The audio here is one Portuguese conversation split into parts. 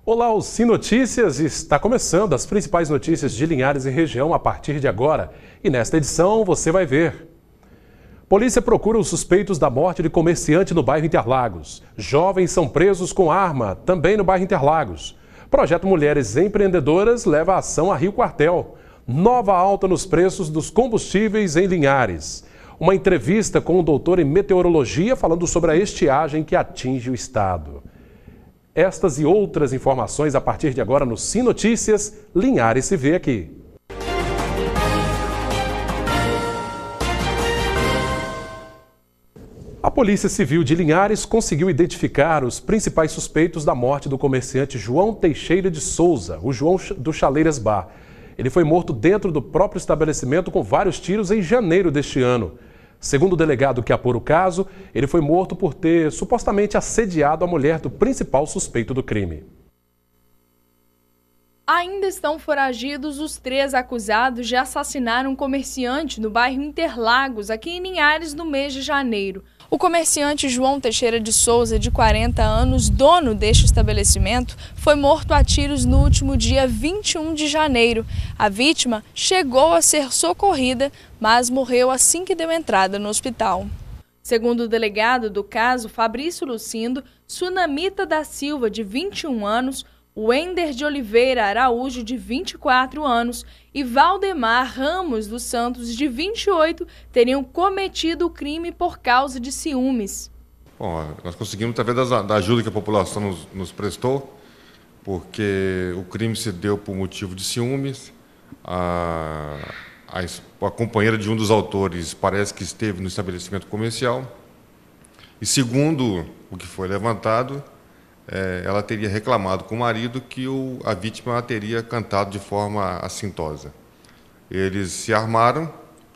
Olá, o Sim Notícias está começando as principais notícias de Linhares e região a partir de agora. E nesta edição você vai ver. Polícia procura os suspeitos da morte de comerciante no bairro Interlagos. Jovens são presos com arma, também no bairro Interlagos. Projeto Mulheres Empreendedoras leva a ação a Rio Quartel. Nova alta nos preços dos combustíveis em Linhares. Uma entrevista com um doutor em meteorologia falando sobre a estiagem que atinge o estado. Estas e outras informações a partir de agora no Sim Notícias, Linhares se vê aqui. A Polícia Civil de Linhares conseguiu identificar os principais suspeitos da morte do comerciante João Teixeira de Souza, o João do Chaleiras Bar. Ele foi morto dentro do próprio estabelecimento com vários tiros em janeiro deste ano. Segundo o delegado que apura o caso, ele foi morto por ter supostamente assediado a mulher do principal suspeito do crime. Ainda estão foragidos os 3 acusados de assassinar um comerciante no bairro Interlagos, aqui em Linhares, no mês de janeiro. O comerciante João Teixeira de Souza, de 40 anos, dono deste estabelecimento, foi morto a tiros no último dia 21 de janeiro. A vítima chegou a ser socorrida, mas morreu assim que deu entrada no hospital. Segundo o delegado do caso, Fabrício Lucindo, Sunamita da Silva, de 21 anos, Wender de Oliveira Araújo, de 24 anos, e Valdemar Ramos dos Santos, de 28, teriam cometido o crime por causa de ciúmes. Bom, nós conseguimos, através da ajuda que a população nos prestou, porque o crime se deu por motivo de ciúmes. A companheira de um dos autores parece que esteve no estabelecimento comercial. E segundo o que foi levantado, ela teria reclamado com o marido que a vítima a teria cantado de forma assintosa. Eles se armaram,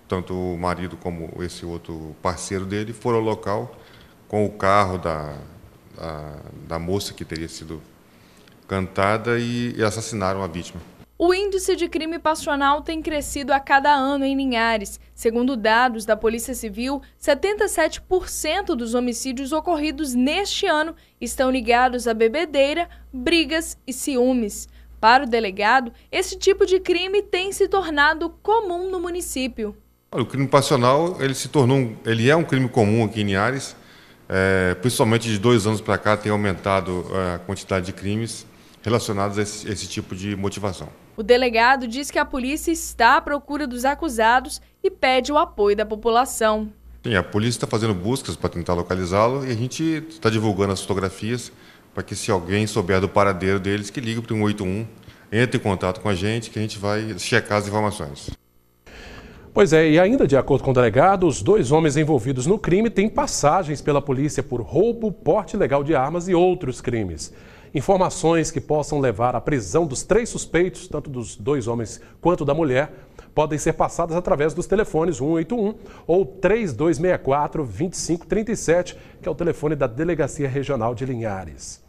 tanto o marido como esse outro parceiro dele, foram ao local com o carro da moça que teria sido cantada e assassinaram a vítima. O índice de crime passional tem crescido a cada ano em Linhares. Segundo dados da Polícia Civil, 77% dos homicídios ocorridos neste ano estão ligados a bebedeira, brigas e ciúmes. Para o delegado, esse tipo de crime tem se tornado comum no município. O crime passional ele é um crime comum aqui em Linhares. Principalmente de 2 anos para cá tem aumentado a quantidade de crimes relacionados a esse tipo de motivação. O delegado diz que a polícia está à procura dos acusados e pede o apoio da população. Sim, a polícia está fazendo buscas para tentar localizá-lo e a gente está divulgando as fotografias para que, se alguém souber do paradeiro deles, que ligue para o 181, entre em contato com a gente, que a gente vai checar as informações. Pois é, e ainda de acordo com o delegado, os 2 homens envolvidos no crime têm passagens pela polícia por roubo, porte ilegal de armas e outros crimes. Informações que possam levar à prisão dos 3 suspeitos, tanto dos 2 homens quanto da mulher, podem ser passadas através dos telefones 181 ou 3264-2537, que é o telefone da Delegacia Regional de Linhares.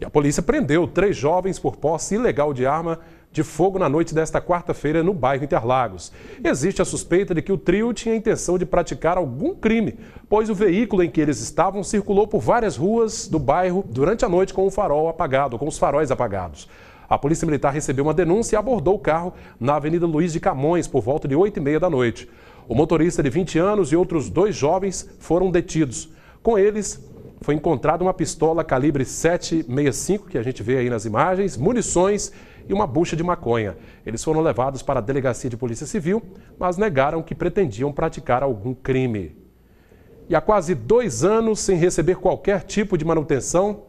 E a polícia prendeu 3 jovens por posse ilegal de arma de fogo na noite desta quarta-feira no bairro Interlagos. Existe a suspeita de que o trio tinha a intenção de praticar algum crime, pois o veículo em que eles estavam circulou por várias ruas do bairro durante a noite com o farol apagado, com os faróis apagados. A Polícia Militar recebeu uma denúncia e abordou o carro na Avenida Luiz de Camões por volta de 8h30 da noite. O motorista de 20 anos e outros 2 jovens foram detidos. Com eles, foi encontrada uma pistola calibre 7,65, que a gente vê aí nas imagens, munições e uma bucha de maconha. Eles foram levados para a Delegacia de Polícia Civil, mas negaram que pretendiam praticar algum crime. E há quase 2 anos, sem receber qualquer tipo de manutenção,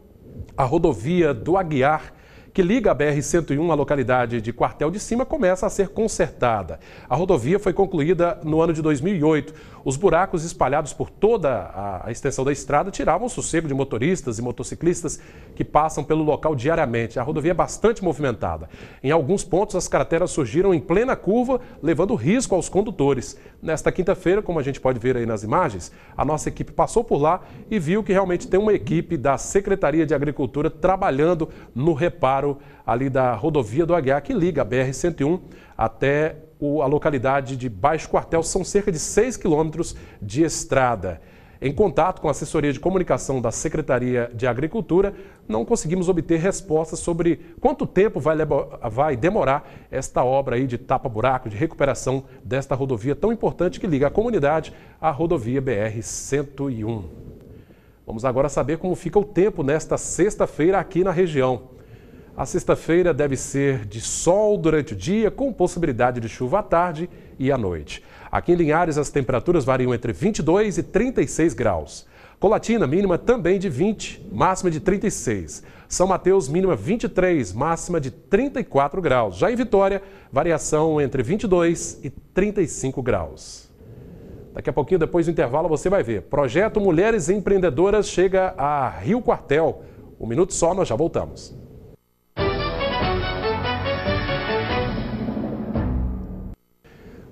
a rodovia do Aguiar, que liga a BR-101 à localidade de Quartel de Cima, começa a ser consertada. A rodovia foi concluída no ano de 2008. Os buracos espalhados por toda a extensão da estrada tiravam o sossego de motoristas e motociclistas que passam pelo local diariamente. A rodovia é bastante movimentada. Em alguns pontos, as crateras surgiram em plena curva, levando risco aos condutores. Nesta quinta-feira, como a gente pode ver aí nas imagens, a nossa equipe passou por lá e viu que realmente tem uma equipe da Secretaria de Agricultura trabalhando no reparo ali da rodovia do Aguiar, que liga a BR-101 até a localidade de Baixo Quartel. São cerca de 6 quilômetros de estrada. Em contato com a assessoria de comunicação da Secretaria de Agricultura, não conseguimos obter respostas sobre quanto tempo vai demorar esta obra aí de tapa-buraco, de recuperação desta rodovia tão importante que liga a comunidade à rodovia BR-101. Vamos agora saber como fica o tempo nesta sexta-feira aqui na região. A sexta-feira deve ser de sol durante o dia, com possibilidade de chuva à tarde e à noite. Aqui em Linhares, as temperaturas variam entre 22 e 36 graus. Colatina, mínima também de 20, máxima de 36. São Mateus, mínima 23, máxima de 34 graus. Já em Vitória, variação entre 22 e 35 graus. Daqui a pouquinho, depois do intervalo, você vai ver. Projeto Mulheres Empreendedoras chega a Rio Quartel. Um minuto só, nós já voltamos.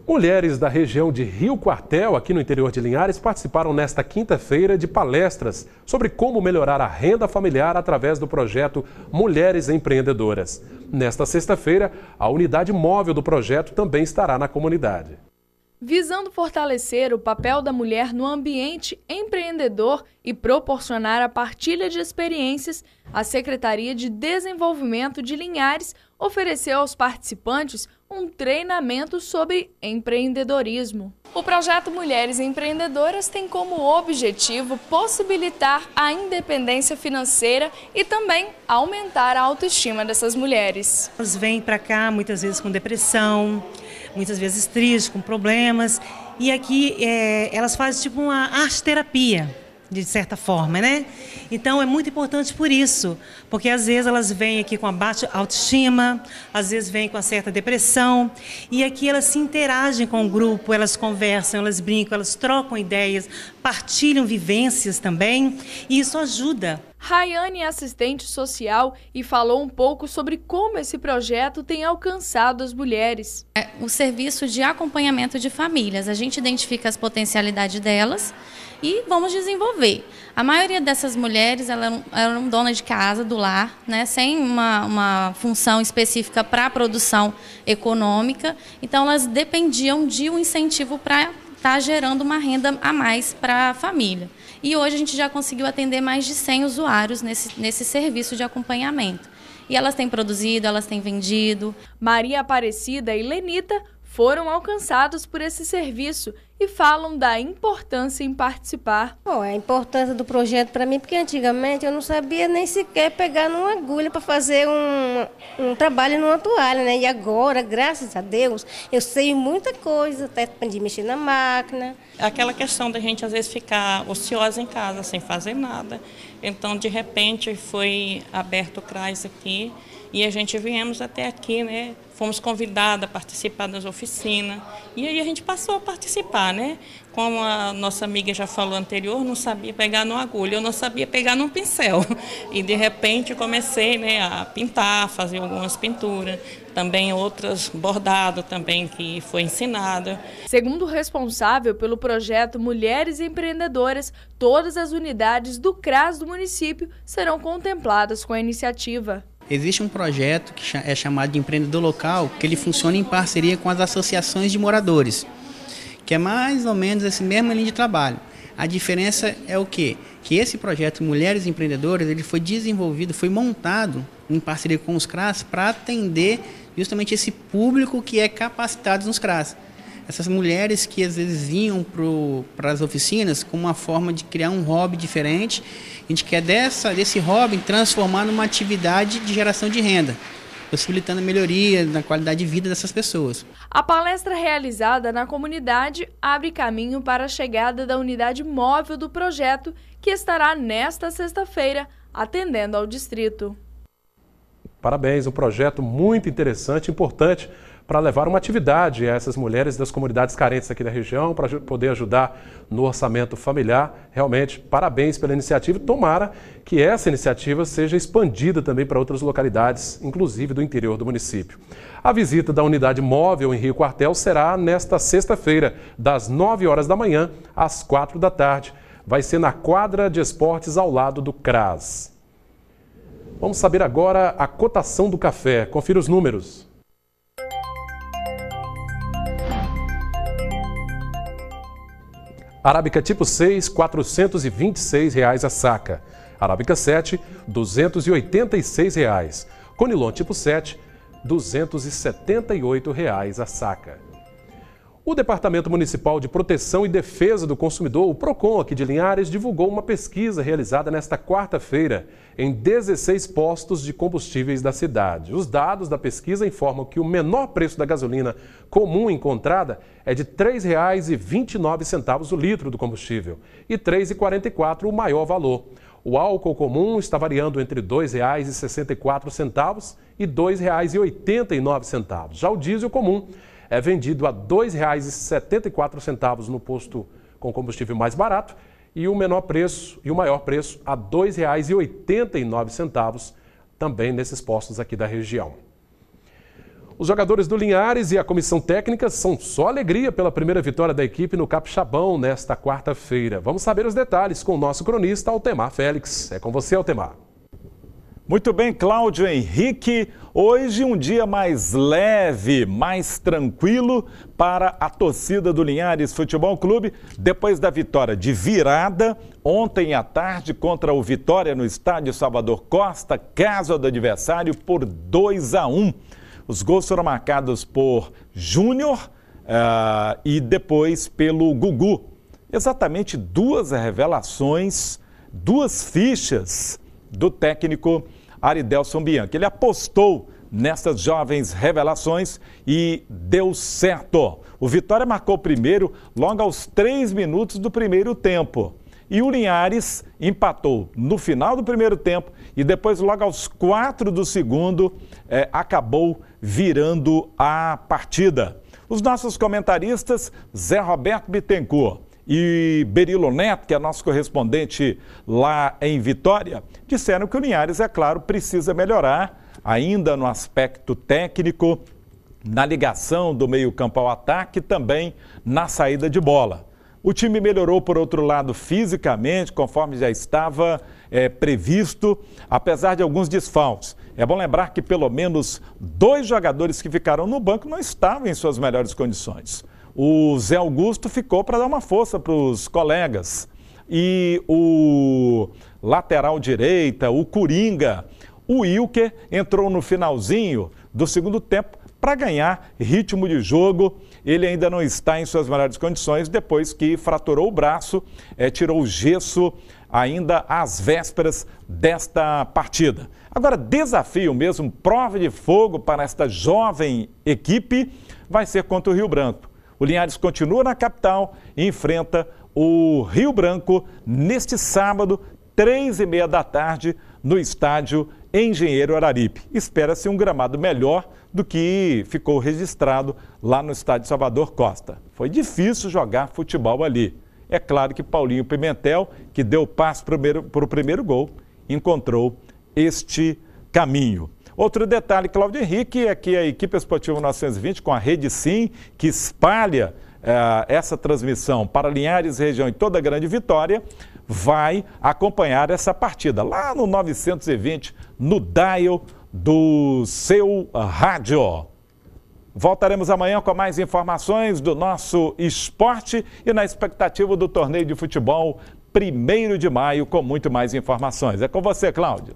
Mulheres da região de Rio Quartel, aqui no interior de Linhares, participaram nesta quinta-feira de palestras sobre como melhorar a renda familiar através do projeto Mulheres Empreendedoras. Nesta sexta-feira, a unidade móvel do projeto também estará na comunidade. Visando fortalecer o papel da mulher no ambiente empreendedor e proporcionar a partilha de experiências, a Secretaria de Desenvolvimento de Linhares ofereceu aos participantes um treinamento sobre empreendedorismo. O projeto Mulheres Empreendedoras tem como objetivo possibilitar a independência financeira e também aumentar a autoestima dessas mulheres. Elas vêm para cá muitas vezes com depressão, muitas vezes tristes, com problemas, e aqui elas fazem tipo uma arte-terapia, de certa forma, né? Então é muito importante por isso, porque às vezes elas vêm aqui com a baixa autoestima, às vezes vêm com uma certa depressão, e aqui elas se interagem com o grupo, elas conversam, elas brincam, elas trocam ideias, partilham vivências também, e isso ajuda. Rayane é assistente social e falou um pouco sobre como esse projeto tem alcançado as mulheres. O serviço de acompanhamento de famílias, a gente identifica as potencialidades delas e vamos desenvolver. A maioria dessas mulheres eram donas de casa, do lar, né, sem uma função específica para a produção econômica, então elas dependiam de um incentivo para estar gerando uma renda a mais para a família. E hoje a gente já conseguiu atender mais de 100 usuários nesse serviço de acompanhamento. E elas têm produzido, elas têm vendido. Maria Aparecida e Lenita foram alcançados por esse serviço e falam da importância em participar. Bom, a importância do projeto para mim, porque antigamente eu não sabia nem sequer pegar numa agulha para fazer um trabalho numa toalha, né? E agora, graças a Deus, eu sei muita coisa, até aprendi a mexer na máquina. Aquela questão da gente às vezes ficar ociosa em casa, sem fazer nada. Então, de repente, foi aberto o CRAS aqui e a gente viemos até aqui, né? Fomos convidados a participar das oficinas e aí a gente passou a participar, né? Como a nossa amiga já falou anterior, não sabia pegar numa agulha, eu não sabia pegar num pincel. E de repente comecei, né, a pintar, fazer algumas pinturas, também outras bordado também que foi ensinada. Segundo o responsável pelo projeto Mulheres Empreendedoras, todas as unidades do CRAS do município serão contempladas com a iniciativa. Existe um projeto que é chamado de Empreendedor Local, que ele funciona em parceria com as associações de moradores, que é mais ou menos esse mesmo linha de trabalho. A diferença é o quê? Que esse projeto Mulheres Empreendedoras, ele foi desenvolvido, foi montado em parceria com os CRAS para atender justamente esse público que é capacitado nos CRAS. Essas mulheres que às vezes vinham para as oficinas com uma forma de criar um hobby diferente, a gente quer desse hobby transformar numa atividade de geração de renda, possibilitando a melhoria na qualidade de vida dessas pessoas. A palestra realizada na comunidade abre caminho para a chegada da unidade móvel do projeto, que estará nesta sexta-feira atendendo ao distrito. Parabéns, um projeto muito interessante e importante para levar uma atividade a essas mulheres das comunidades carentes aqui da região, para poder ajudar no orçamento familiar. Realmente, parabéns pela iniciativa e tomara que essa iniciativa seja expandida também para outras localidades, inclusive do interior do município. A visita da unidade móvel em Rio Quartel será nesta sexta-feira, das 9 horas da manhã às 4 da tarde. Vai ser na quadra de esportes ao lado do CRAS. Vamos saber agora a cotação do café. Confira os números. Arábica tipo 6, R$ 426 a saca. Arábica 7, R$ 286. Conilon tipo 7, R$ 278 a saca. O Departamento Municipal de Proteção e Defesa do Consumidor, o PROCON aqui de Linhares, divulgou uma pesquisa realizada nesta quarta-feira em 16 postos de combustíveis da cidade. Os dados da pesquisa informam que o menor preço da gasolina comum encontrada é de R$ 3,29 o litro do combustível e R$ 3,44 o maior valor. O álcool comum está variando entre R$ 2,64 e R$ 2,89. Já o diesel comum é vendido a R$ 2,74 no posto com combustível mais barato e o maior preço a R$ 2,89 também nesses postos aqui da região. Os jogadores do Linhares e a comissão técnica são só alegria pela primeira vitória da equipe no Capixabão nesta quarta-feira. Vamos saber os detalhes com o nosso cronista Altemar Félix. É com você, Altemar. Muito bem, Cláudio Henrique. Hoje um dia mais leve, mais tranquilo para a torcida do Linhares Futebol Clube, depois da vitória de virada ontem à tarde contra o Vitória no estádio Salvador Costa, casa do adversário, por 2-1. Os gols foram marcados por Júnior e depois pelo Gugu. Exatamente duas revelações, duas fichas do técnico Aridelson Bianchi. Ele apostou nessas jovens revelações e deu certo. O Vitória marcou primeiro logo aos 3 minutos do primeiro tempo. E o Linhares empatou no final do primeiro tempo e depois logo aos 4 do segundo acabou virando a partida. Os nossos comentaristas, Zé Roberto Bittencourt e Berilo Neto, que é nosso correspondente lá em Vitória, disseram que o Linhares, é claro, precisa melhorar ainda no aspecto técnico, na ligação do meio-campo ao ataque e também na saída de bola. O time melhorou, por outro lado, fisicamente, conforme já estava previsto, apesar de alguns desfalques. É bom lembrar que pelo menos 2 jogadores que ficaram no banco não estavam em suas melhores condições. O Zé Augusto ficou para dar uma força para os colegas. E o lateral direita, o Coringa, o Wilker, entrou no finalzinho do segundo tempo para ganhar ritmo de jogo. Ele ainda não está em suas melhores condições depois que fraturou o braço, tirou o gesso ainda às vésperas desta partida. Agora, desafio mesmo, prova de fogo para esta jovem equipe vai ser contra o Rio Branco. O Linhares continua na capital e enfrenta o Rio Branco neste sábado, 3h30 da tarde, no estádio Engenheiro Araripe. Espera-se um gramado melhor do que ficou registrado lá no estádio Salvador Costa. Foi difícil jogar futebol ali. É claro que Paulinho Pimentel, que deu o passe para o primeiro gol, encontrou este caminho. Outro detalhe, Cláudio Henrique, é que a equipe Esportiva 920, com a Rede Sim, que espalha essa transmissão para Linhares, região e toda a Grande Vitória, vai acompanhar essa partida lá no 920, no dial do seu rádio. Voltaremos amanhã com mais informações do nosso esporte e na expectativa do torneio de futebol 1º de maio, com muito mais informações. É com você, Cláudio.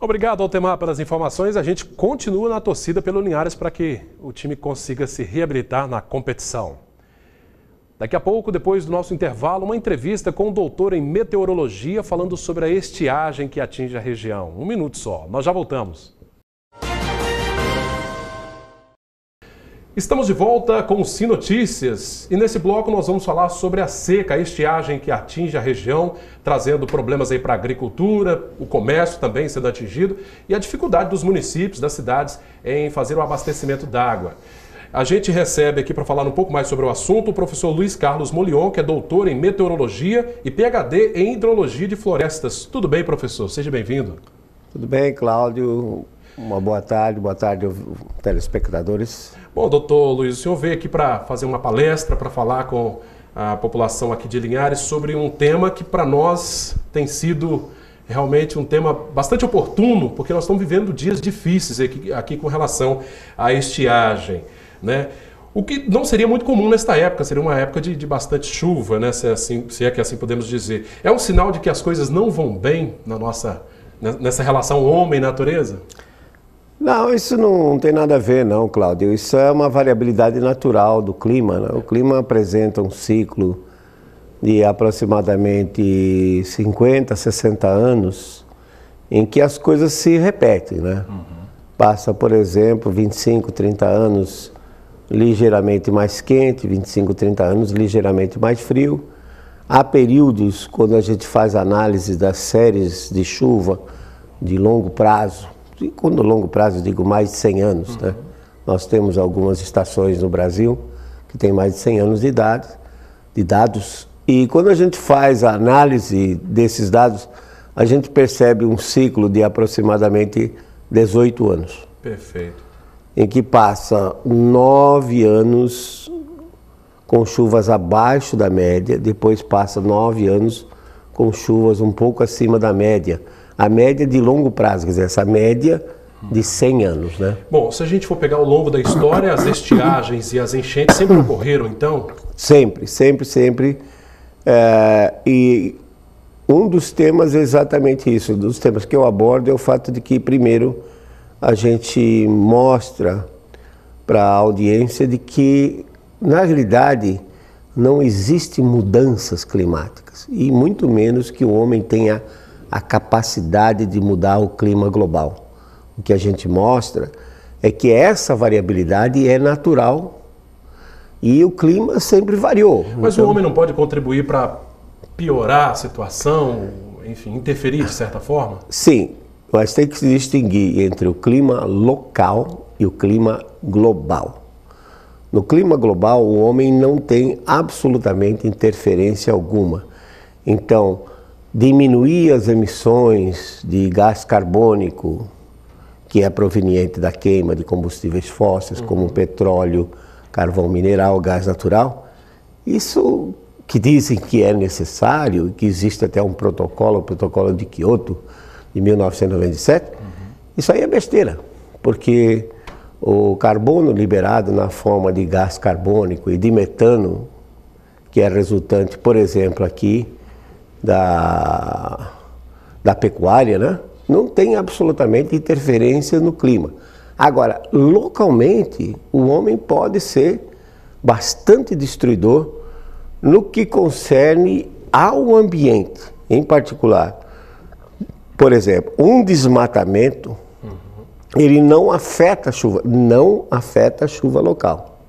Obrigado, Altemar, pelas informações. A gente continua na torcida pelo Linhares para que o time consiga se reabilitar na competição. Daqui a pouco, depois do nosso intervalo, uma entrevista com um doutor em meteorologia falando sobre a estiagem que atinge a região. 1 minuto só. Nós já voltamos. Estamos de volta com o Sim Notícias e nesse bloco nós vamos falar sobre a seca, a estiagem que atinge a região, trazendo problemas aí para a agricultura, o comércio também sendo atingido e a dificuldade dos municípios, das cidades em fazer o abastecimento d'água. A gente recebe aqui para falar um pouco mais sobre o assunto o professor Luiz Carlos Molion, que é doutor em meteorologia e PhD em hidrologia de florestas. Tudo bem, professor? Seja bem-vindo. Tudo bem, Cláudio. Uma boa tarde telespectadores. Bom, doutor Luiz, o senhor veio aqui para fazer uma palestra, para falar com a população aqui de Linhares sobre um tema que para nós tem sido realmente um tema bastante oportuno, porque nós estamos vivendo dias difíceis aqui com relação à estiagem, né? O que não seria muito comum nesta época, seria uma época de bastante chuva, né? Se é que assim podemos dizer. É um sinal de que as coisas não vão bem nessa relação homem-natureza? Não, isso não tem nada a ver, não, Cláudio. Isso é uma variabilidade natural do clima, né? O clima apresenta um ciclo de aproximadamente 50, 60 anos em que as coisas se repetem, né? Passa, por exemplo, 25, 30 anos ligeiramente mais quente, 25, 30 anos ligeiramente mais frio. Há períodos, quando a gente faz análise das séries de chuva de longo prazo, e quando longo prazo eu digo mais de 100 anos, né? Nós temos algumas estações no Brasil que têm mais de 100 anos de dados, e quando a gente faz a análise desses dados, a gente percebe um ciclo de aproximadamente 18 anos. Perfeito. Em que passa 9 anos com chuvas abaixo da média, depois passa 9 anos com chuvas um pouco acima da média. A média de longo prazo, quer dizer, essa média de 100 anos, né? Bom, se a gente for pegar ao longo da história, as estiagens e as enchentes sempre ocorreram, então? Sempre. E um dos temas é exatamente isso. Um dos temas que eu abordo é o fato de que, primeiro, a gente mostra para a audiência de que, na realidade, não existem mudanças climáticas, e muito menos que o homem tenha a capacidade de mudar o clima global. O que a gente mostra é que essa variabilidade é natural e o clima sempre variou. Mas então, o homem não pode contribuir para piorar a situação, enfim, interferir de certa forma? Sim. Mas tem que se distinguir entre o clima local e o clima global. No clima global, o homem não tem absolutamente interferência alguma. Então, diminuir as emissões de gás carbônico, que é proveniente da queima de combustíveis fósseis, como petróleo, carvão mineral, gás natural, isso que dizem que é necessário, que existe até um protocolo, o protocolo de Kyoto, de 1997, isso aí é besteira, porque o carbono liberado na forma de gás carbônico e de metano, que é resultante, por exemplo, aqui da pecuária, né? Não tem absolutamente interferência no clima. Agora, localmente, o homem pode ser bastante destruidor no que concerne ao ambiente, em particular. Por exemplo, um desmatamento, ele não afeta a chuva local.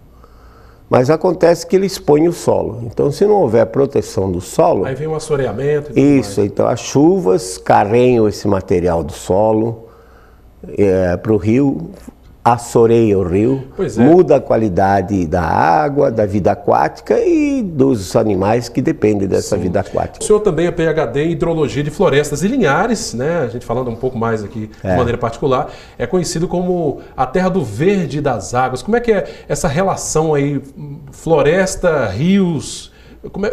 Mas acontece que ele expõe o solo. Então, se não houver proteção do solo... Aí vem o assoreamento e tudo isso, mais. Então as chuvas carregam esse material do solo para o rio, assoreia o rio, muda a qualidade da água, da vida aquática e dos animais que dependem dessa vida aquática. O senhor também é PhD em hidrologia de florestas e Linhares, né? A gente falando um pouco mais aqui de maneira particular, é conhecido como a terra do verde e das águas. Como é que é essa relação aí, floresta, rios?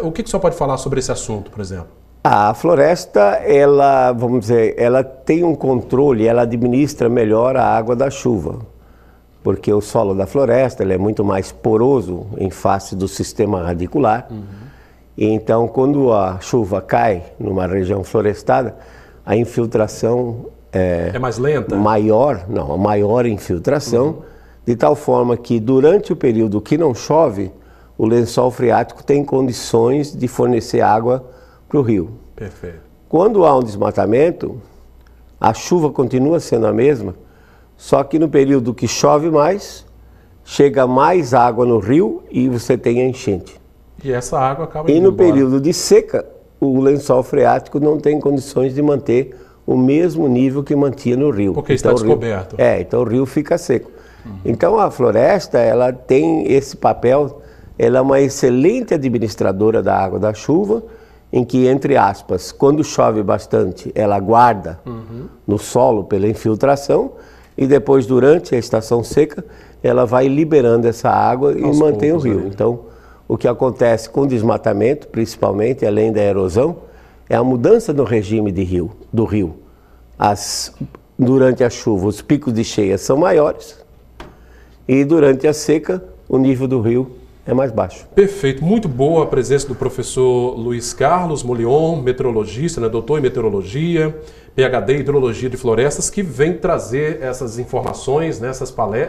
O que o senhor pode falar sobre esse assunto, por exemplo? A floresta, ela, vamos dizer, ela tem um controle, ela administra melhor a água da chuva. Porque o solo da floresta ele é muito mais poroso em face do sistema radicular. E então, quando a chuva cai numa região florestada, a infiltração é mais lenta? A maior infiltração, de tal forma que durante o período que não chove, o lençol freático tem condições de fornecer água para o rio. Perfeito. Quando há um desmatamento, a chuva continua sendo a mesma, só que no período que chove mais, chega mais água no rio e você tem a enchente. E essa água acaba indo E no embora. período de seca, o lençol freático não tem condições de manter o mesmo nível que mantinha no rio. Porque está descoberto. Então o rio fica seco. Então a floresta, ela tem esse papel, ela é uma excelente administradora da água da chuva, em que, entre aspas, quando chove bastante, ela guarda no solo pela infiltração, e depois, durante a estação seca, ela vai liberando essa água e mantém o rio. Então, o que acontece com o desmatamento, principalmente, além da erosão, é a mudança no regime do rio. Durante a chuva, os picos de cheia são maiores, e durante a seca, o nível do rio é mais baixo. Perfeito, muito boa a presença do professor Luiz Carlos Molion, meteorologista, né, doutor em meteorologia, PhD em hidrologia de florestas, que vem trazer essas informações, né,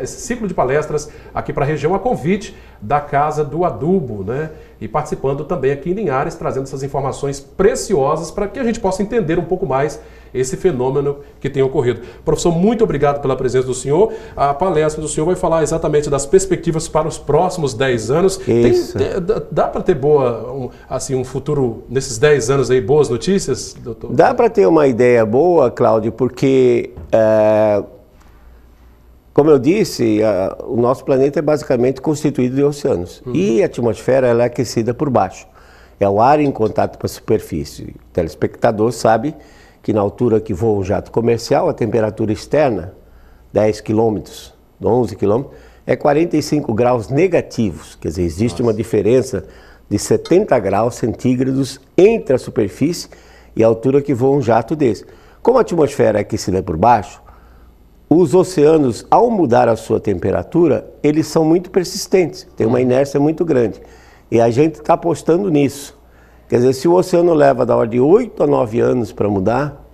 esse ciclo de palestras aqui para a região, a convite da Casa do Adubo, né, e participando também aqui em Linhares, trazendo essas informações preciosas para que a gente possa entender um pouco mais esse fenômeno que tem ocorrido. Professor, muito obrigado pela presença do senhor. A palestra do senhor vai falar exatamente das perspectivas para os próximos 10 anos. Dá para ter um futuro, nesses 10 anos aí, boas notícias, doutor? Dá para ter uma ideia boa, Cláudio, porque, como eu disse, o nosso planeta é basicamente constituído de oceanos. E a atmosfera ela é aquecida por baixo. É o ar em contato com a superfície. O telespectador sabe que na altura que voa um jato comercial, a temperatura externa, 10 quilômetros, 11 quilômetros, é 45 graus negativos. Quer dizer, existe uma diferença de 70 graus centígrados entre a superfície e a altura que voa um jato desse. Como a atmosfera é aquecida por baixo, os oceanos, ao mudar a sua temperatura, eles são muito persistentes, tem uma inércia muito grande. E a gente está apostando nisso. Quer dizer, se o oceano leva da ordem de 8 a 9 anos para mudar,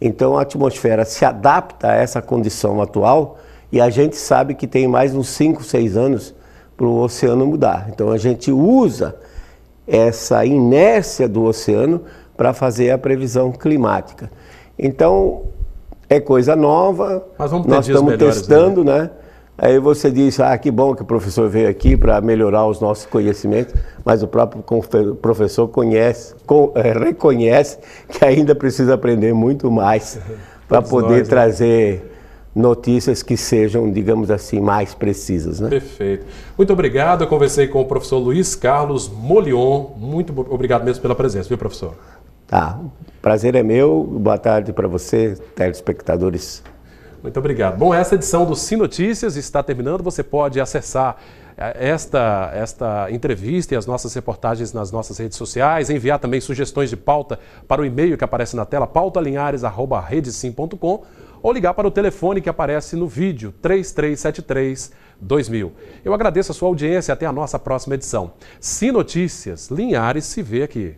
então a atmosfera se adapta a essa condição atual e a gente sabe que tem mais uns 5, 6 anos para o oceano mudar. Então a gente usa essa inércia do oceano para fazer a previsão climática. Então é coisa nova, nós estamos testando, né? Aí você diz, que bom que o professor veio aqui para melhorar os nossos conhecimentos, mas o próprio professor reconhece que ainda precisa aprender muito mais para poder trazer notícias que sejam, digamos assim, mais precisas, né? Perfeito. Muito obrigado. Eu conversei com o professor Luiz Carlos Molion. Muito obrigado mesmo pela presença, viu, professor? Tá. Prazer é meu. Boa tarde para você, telespectadores. Muito obrigado. Bom, essa edição do Sim Notícias está terminando. Você pode acessar esta entrevista e as nossas reportagens nas nossas redes sociais, enviar também sugestões de pauta para o e-mail que aparece na tela, pautalinhares@redesim.com, ou ligar para o telefone que aparece no vídeo, 3373-2000. Eu agradeço a sua audiência e até a nossa próxima edição. Sim Notícias, Linhares se vê aqui.